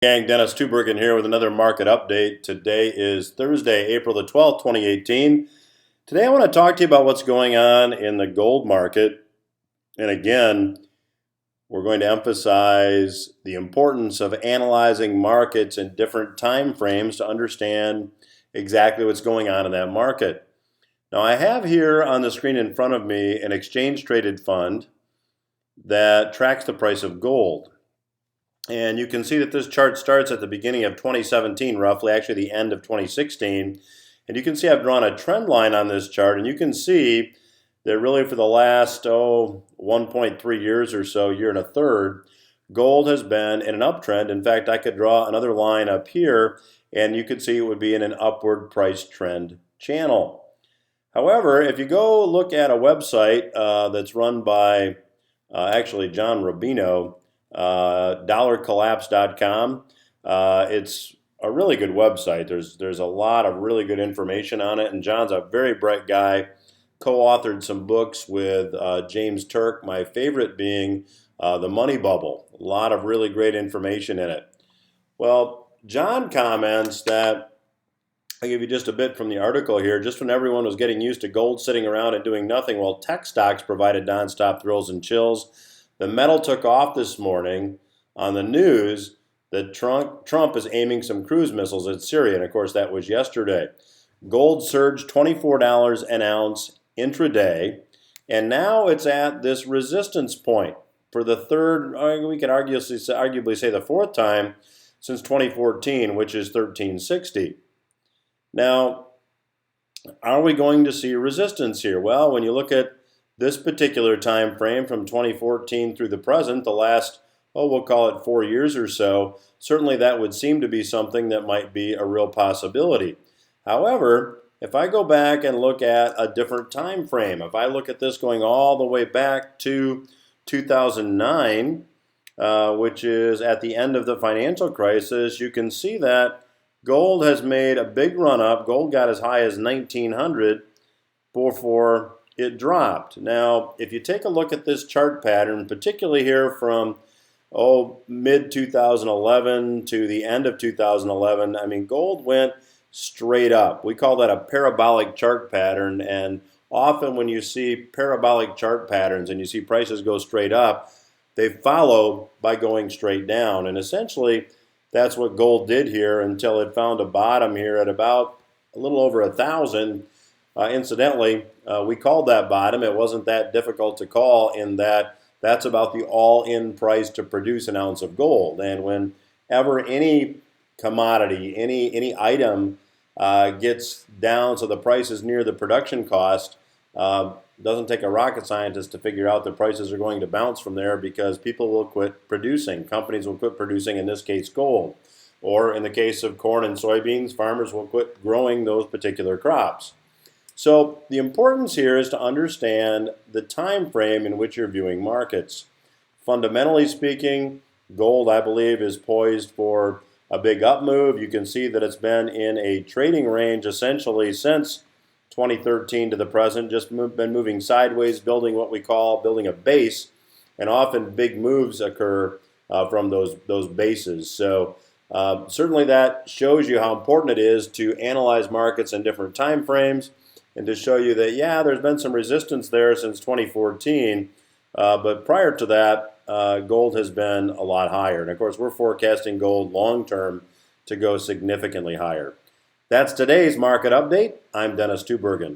Gang, Dennis Tubbergen here with another market update. Today is Thursday, April the 12th, 2018. Today I want to talk to you about what's going on in the gold market. And again, we're going to emphasize the importance of analyzing markets in different time frames to understand exactly what's going on in that market. Now I have here on the screen in front of me an exchange traded fund that tracks the price of gold. And you can see that this chart starts at the beginning of 2017, roughly, actually the end of 2016. And you can see I've drawn a trend line on this chart, and you can see that really for the last, 1.3 years or so, year and a third, gold has been in an uptrend. In fact, I could draw another line up here, and you could see it would be in an upward price trend channel. However, if you go look at a website that's run by actually John Rubino, dollarcollapse.com. It's a really good website. There's a lot of really good information on it, and John's a very bright guy. Co-authored some books with James Turk, my favorite being The Money Bubble. A lot of really great information in it. Well, John comments that, I'll give you just a bit from the article here, just when everyone was getting used to gold sitting around and doing nothing, while tech stocks provided nonstop thrills and chills, the metal took off this morning on the news that Trump is aiming some cruise missiles at Syria, and of course that was yesterday. Gold surged $24 an ounce intraday, and now it's at this resistance point for the third, we could arguably say the fourth time since 2014, which is 1360. Now, are we going to see resistance here? Well, when you look at this particular time frame from 2014 through the present, the last, we'll call it 4 years or so, certainly that would seem to be something that might be a real possibility. However, if I go back and look at a different time frame, if I look at this going all the way back to 2009, which is at the end of the financial crisis, you can see that gold has made a big run up. Gold got as high as 1900 before it dropped. Now, if you take a look at this chart pattern, particularly here from mid-2011 to the end of 2011, I mean, gold went straight up. We call that a parabolic chart pattern, and often when you see parabolic chart patterns and you see prices go straight up, they follow by going straight down. And essentially, that's what gold did here until it found a bottom here at about a little over 1,000. Incidentally, we called that bottom. It wasn't that difficult to call in that that's about the all-in price to produce an ounce of gold. And whenever any commodity, any item gets down so the price is near the production cost, doesn't take a rocket scientist to figure out that prices are going to bounce from there, because people will quit producing. Companies will quit producing, in this case, gold. Or in the case of corn and soybeans, farmers will quit growing those particular crops. So the importance here is to understand the time frame in which you're viewing markets. Fundamentally speaking, gold, I believe, is poised for a big up move. You can see that it's been in a trading range essentially since 2013 to the present, just been moving sideways, building what we call building a base, and often big moves occur from those bases. So certainly that shows you how important it is to analyze markets in different time frames, and to show you that, yeah, there's been some resistance there since 2014, but prior to that, gold has been a lot higher. And of course, we're forecasting gold long term to go significantly higher. That's today's market update. I'm Dennis Tubbergen.